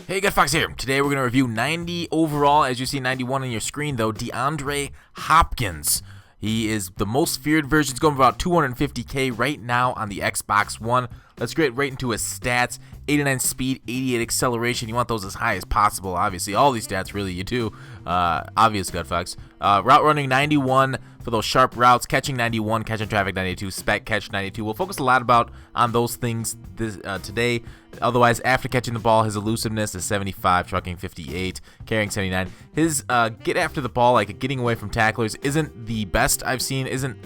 Hey, Good Fox here. Today we're going to review 90 overall. As you see 91 on your screen, though, DeAndre Hopkins. He is the most feared version. It's going for about 250K right now on the Xbox One. Let's get right into his stats. 89 speed, 88 acceleration. You want those as high as possible, obviously. All these stats, really, you do. Obvious, Good Fox. Route running, 91 for those sharp routes. Catching, 91. Catching traffic, 92. Spec catch, 92. We'll focus a lot on those things today. Otherwise, after catching the ball, his elusiveness is 75, trucking 58, carrying 79. His get after the ball, like getting away from tacklers, isn't the best I've seen. Isn't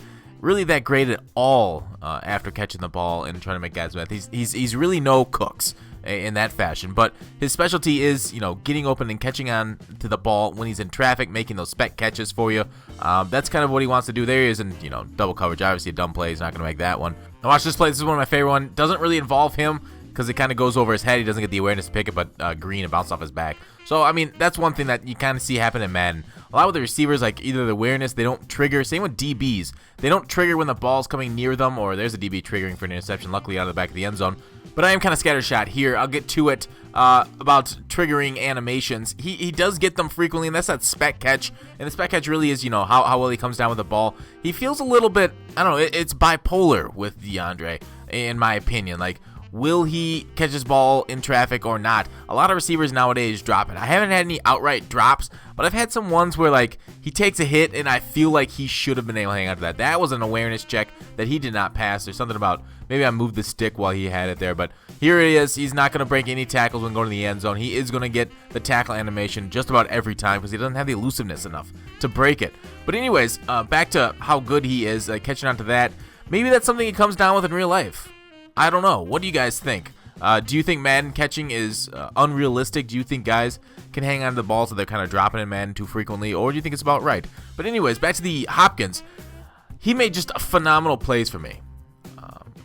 really that great at all after catching the ball and trying to make guys mad. He's really no Cooks in that fashion. But his specialty is, getting open and catching on to the ball when he's in traffic, making those spec catches for you. That's kind of what he wants to do. There he is in, double coverage. Obviously, a dumb play. He's not going to make that one. Now watch this play. This is one of my favorite ones. Doesn't really involve him, because it kind of goes over his head. He doesn't get the awareness to pick it, but green and bounce off his back. So, I mean, that's one thing that you kind of see happen in Madden. A lot with the receivers, like either the awareness, they don't trigger. Same with DBs. They don't trigger when the ball's coming near them, or there's a DB triggering for an interception, luckily out of the back of the end zone. But I am kind of scattershot here. I'll get to it about triggering animations. He does get them frequently, and that's that spec catch. And the spec catch really is, how well he comes down with the ball. He feels a little bit, I don't know, it's bipolar with DeAndre, in my opinion. Like, will he catch his ball in traffic or not? A lot of receivers nowadays drop it. I haven't had any outright drops, but I've had some ones where, like, he takes a hit and I feel like he should have been able to hang on to that. That was an awareness check that he did not pass. There's something about, maybe I moved the stick while he had it there, but here it is. He's not going to break any tackles when going to the end zone. He is going to get the tackle animation just about every time because he doesn't have the elusiveness enough to break it. But anyways, back to how good he is, catching on to that. Maybe that's something he comes down with in real life. I don't know. What do you guys think? Do you think Madden catching is unrealistic? Do you think guys can hang on to the ball so they're kind of dropping in Madden too frequently? Or do you think it's about right? But anyways, back to the Hopkins. He made just phenomenal plays for me.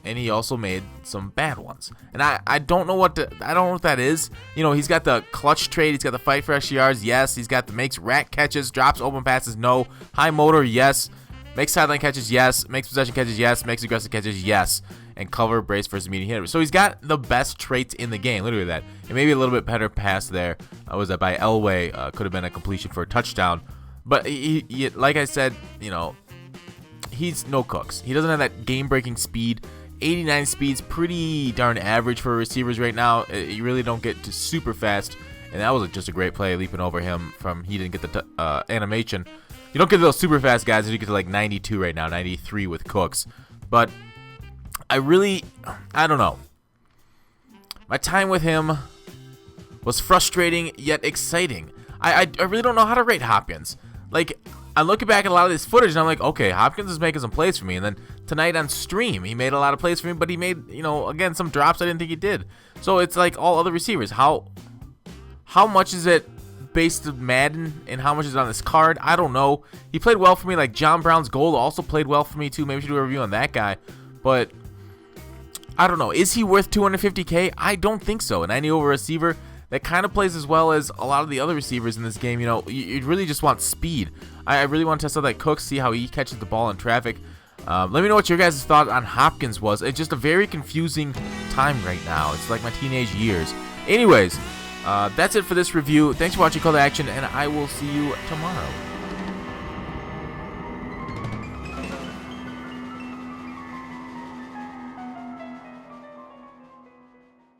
And he also made some bad ones. And I don't know what that is. He's got the clutch trait. He's got the fight for extra yards. Yes. He's got the makes rack catches, drops open passes. No. High motor. Yes. Makes sideline catches. Yes. Makes possession catches. Yes. Makes aggressive catches. Yes. And cover, brace versus medium hitter. So he's got the best traits in the game. Literally that. And maybe a little bit better pass there. Was that by Elway? Could have been a completion for a touchdown. But he like I said, he's no Cooks. He doesn't have that game-breaking speed. 89 speed's pretty darn average for receivers right now. You really don't get to super fast. And that was just a great play, leaping over him from he didn't get the animation. You don't get those super fast guys. You get to like 92 right now, 93 with Cooks. But I don't know. My time with him was frustrating yet exciting. I really don't know how to rate Hopkins. Like, I'm looking back at a lot of this footage and I'm like, okay, Hopkins is making some plays for me. And then tonight on stream, he made a lot of plays for me, but he made, again, some drops I didn't think he did. So it's like all other receivers. How much is it based on Madden and how much is on this card? I don't know. He played well for me. Like John Brown's goal also played well for me too. Maybe we should do a review on that guy. But I don't know. Is he worth 250K? I don't think so. And I know a receiver that kind of plays as well as a lot of the other receivers in this game. You really just want speed. I really want to test out that Cook, see how he catches the ball in traffic. Let me know what your guys' thought on Hopkins was. It's just a very confusing time right now. It's like my teenage years. Anyways, that's it for this review. Thanks for watching Call to Action, and I will see you tomorrow.